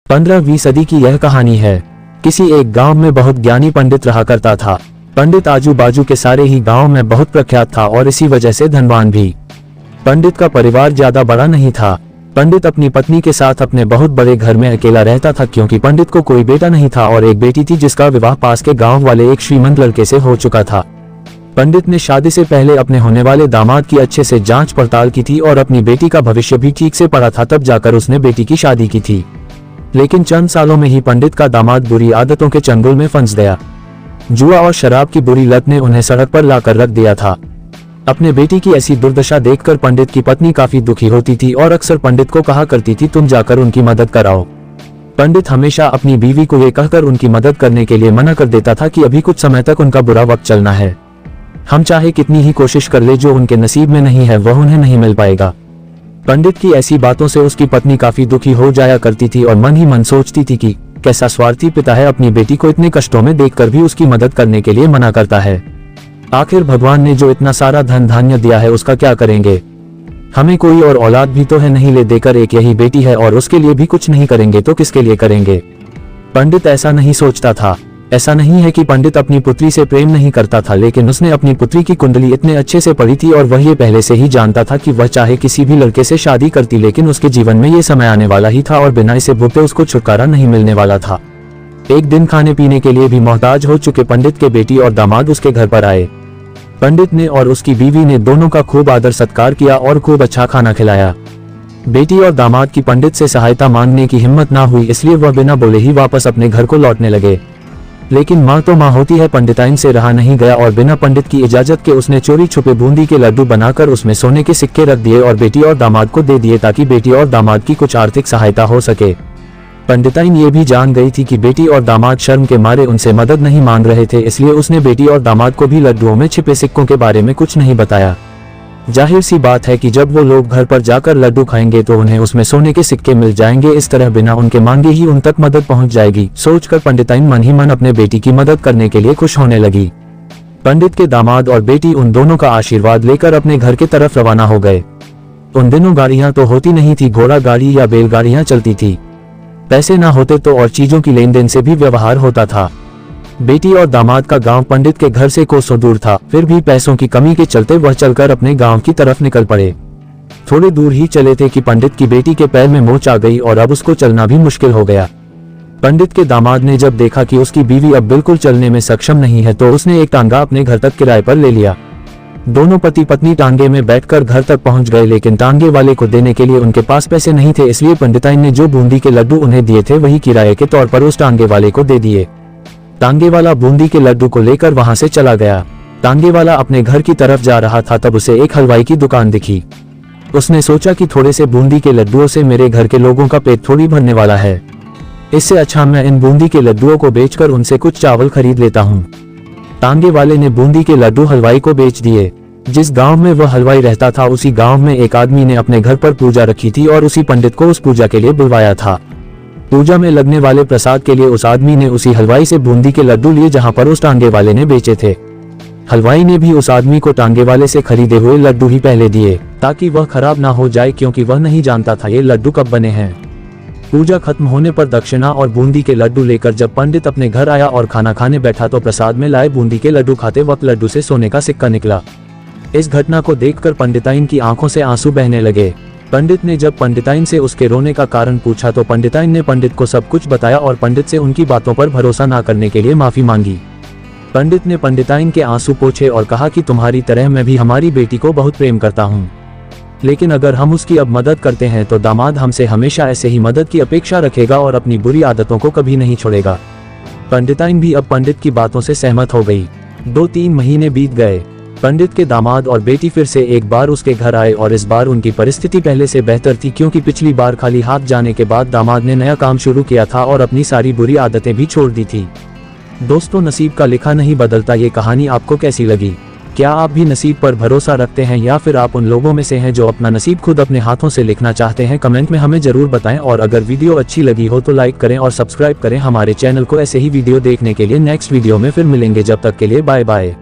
15वीं सदी की यह कहानी है। किसी एक गांव में बहुत ज्ञानी पंडित रहा करता था। पंडित आजू बाजू के सारे ही गांव में बहुत प्रख्यात था और इसी वजह से धनवान भी। पंडित का परिवार ज्यादा बड़ा नहीं था। पंडित अपनी पत्नी के साथ अपने बहुत बड़े घर में अकेला रहता था, क्योंकि पंडित को कोई बेटा नहीं था और एक बेटी थी जिसका विवाह पास के गांव वाले एक श्रीमंत लड़के से हो चुका था। पंडित ने शादी से पहले अपने होने वाले दामाद की अच्छे से जांच पड़ताल की थी और अपनी बेटी का भविष्य भी ठीक से पढ़ा था, तब जाकर उसने बेटी की शादी की थी। लेकिन चंद सालों में ही पंडित का दामाद बुरी आदतों के चंगुल में फंस गया। जुआ और शराब की बुरी लत ने उन्हें सड़क पर लाकर रख दिया था। अपने बेटी की ऐसी दुर्दशा देखकर पंडित की पत्नी काफी दुखी होती थी और अक्सर पंडित को कहा करती थी, तुम जाकर उनकी मदद कराओ। पंडित हमेशा अपनी बीवी को ये कहकर उनकी मदद करने के लिए मना कर देता था कि अभी कुछ समय तक उनका बुरा वक्त चलना है। हम चाहे कितनी ही कोशिश कर ले, जो उनके नसीब में नहीं है वह उन्हें नहीं मिल पाएगा। पंडित की ऐसी बातों से उसकी पत्नी काफी दुखी हो जाया करती थी और मन ही मन सोचती थी कि कैसा स्वार्थी पिता है, अपनी बेटी को इतने कष्टों में देखकर भी उसकी मदद करने के लिए मना करता है। आखिर भगवान ने जो इतना सारा धन धान्य दिया है उसका क्या करेंगे? हमें कोई और औलाद भी तो है नहीं, ले देकर एक यही बेटी है और उसके लिए भी कुछ नहीं करेंगे तो किसके लिए करेंगे? पंडित ऐसा नहीं सोचता था। ऐसा नहीं है कि पंडित अपनी पुत्री से प्रेम नहीं करता था, लेकिन उसने अपनी पुत्री की कुंडली इतने अच्छे से पढ़ी थी और वह ये पहले से ही जानता था कि वह चाहे किसी भी लड़के से शादी करती, लेकिन उसके जीवन में ये समय आने वाला ही था और बिना इसे भुगते उसको छुटकारा नहीं मिलने वाला था। एक दिन खाने पीने के लिए भी मोहताज हो चुके पंडित के बेटी और दामाद उसके घर पर आए। पंडित ने और उसकी बीवी ने दोनों का खूब आदर सत्कार किया और खूब अच्छा खाना खिलाया। बेटी और दामाद की पंडित से सहायता मांगने की हिम्मत ना हुई, इसलिए वह बिना बोले ही वापस अपने घर को लौटने लगे। लेकिन माँ तो माँ होती है, पंडिताइन से रहा नहीं गया और बिना पंडित की इजाजत के उसने चोरी छुपे बूंदी के लड्डू बनाकर उसमें सोने के सिक्के रख दिए और बेटी और दामाद को दे दिए, ताकि बेटी और दामाद की कुछ आर्थिक सहायता हो सके। पंडिताइन ये भी जान गई थी कि बेटी और दामाद शर्म के मारे उनसे मदद नहीं मांग रहे थे, इसलिए उसने बेटी और दामाद को भी लड्डुओं में छिपे सिक्कों के बारे में कुछ नहीं बताया। जाहिर सी बात है कि जब वो लोग घर पर जाकर लड्डू खाएंगे तो उन्हें उसमें सोने के सिक्के मिल जाएंगे, इस तरह बिना उनके मांगे ही उन तक मदद पहुंच जाएगी। सोचकर पंडिताइन मन ही मन अपने बेटी की मदद करने के लिए खुश होने लगी। पंडित के दामाद और बेटी उन दोनों का आशीर्वाद लेकर अपने घर की तरफ रवाना हो गए। उन दिनों गाड़ियां तो होती नहीं थी, घोड़ा गाड़ी या बैलगाड़ियां चलती थी। पैसे ना होते तो और चीजों की लेन देन से भी व्यवहार होता था। बेटी और दामाद का गांव पंडित के घर से कोसों दूर था, फिर भी पैसों की कमी के चलते वह चलकर अपने गांव की तरफ निकल पड़े। थोड़े दूर ही चले थे कि पंडित की बेटी के पैर में मोच आ गई और अब उसको चलना भी मुश्किल हो गया। पंडित के दामाद ने जब देखा कि उसकी बीवी अब बिल्कुल चलने में सक्षम नहीं है तो उसने एक टांगा अपने घर तक किराए पर ले लिया। दोनों पति पत्नी टांगे में बैठकर घर तक पहुंच गए, लेकिन टांगे वाले को देने के लिए उनके पास पैसे नहीं थे, इसलिए पंडिताइन ने जो बूंदी के लड्डू उन्हें दिए थे वही किराए के तौर पर उस टांगे वाले को दे दिए। टांगे वाला बूंदी के लड्डू को लेकर वहां से चला गया। टांगे वाला अपने घर की तरफ जा रहा था, तब उसे एक हलवाई की दुकान दिखी। उसने सोचा कि थोड़े से बूंदी के लड्डुओं से मेरे घर के लोगों का पेट थोड़ी भरने वाला है, इससे अच्छा मैं इन बूंदी के लड्डुओं को बेचकर उनसे कुछ चावल खरीद लेता हूँ। टांगे वाले ने बूंदी के लड्डू हलवाई को बेच दिए। जिस गांव में वह हलवाई रहता था उसी गांव में एक आदमी ने अपने घर पर पूजा रखी थी और उसी पंडित को उस पूजा के लिए बुलवाया था। पूजा में लगने वाले प्रसाद के लिए उस आदमी ने उसी हलवाई से बूंदी के लड्डू लिए जहां पर उस टांगे वाले ने बेचे थे। हलवाई ने भी उस आदमी को टांगे वाले से खरीदे हुए लड्डू ही पहले दिए, ताकि वह खराब ना हो जाए, क्योंकि वह नहीं जानता था ये लड्डू कब बने हैं। पूजा खत्म होने पर दक्षिणा और बूंदी के लड्डू लेकर जब पंडित अपने घर आया और खाना खाने बैठा तो प्रसाद में लाए बूंदी के लड्डू खाते वक्त लड्डू से सोने का सिक्का निकला। इस घटना को देखकर पंडिताइन की आंखों से आंसू बहने लगे। पंडित ने जब पंडिताइन से उसके रोने का कारण पूछा तो पंडिताइन ने पंडित को सब कुछ बताया और पंडित से उनकी बातों पर भरोसा ना करने के लिए माफी मांगी। पंडित ने पंडिताइन के आंसू पोंछे और कहा कि तुम्हारी तरह मैं भी हमारी बेटी को बहुत प्रेम करता हूँ, लेकिन अगर हम उसकी अब मदद करते हैं तो दामाद हमसे हमेशा ऐसे ही मदद की अपेक्षा रखेगा और अपनी बुरी आदतों को कभी नहीं छोड़ेगा। पंडिताइन भी अब पंडित की बातों से सहमत हो गई। 2-3 महीने बीत गए। पंडित के दामाद और बेटी फिर से एक बार उसके घर आए और इस बार उनकी परिस्थिति पहले से बेहतर थी, क्योंकि पिछली बार खाली हाथ जाने के बाद दामाद ने नया काम शुरू किया था और अपनी सारी बुरी आदतें भी छोड़ दी थी। दोस्तों, नसीब का लिखा नहीं बदलता, ये कहानी आपको कैसी लगी? क्या आप भी नसीब पर भरोसा रखते हैं या फिर आप उन लोगों में से हैं जो अपना नसीब खुद अपने हाथों से लिखना चाहते हैं? कमेंट में हमें जरूर बताएं और अगर वीडियो अच्छी लगी हो तो लाइक करें और सब्सक्राइब करें हमारे चैनल को। ऐसे ही वीडियो देखने के लिए नेक्स्ट वीडियो में फिर मिलेंगे। जब तक के लिए बाय बाय।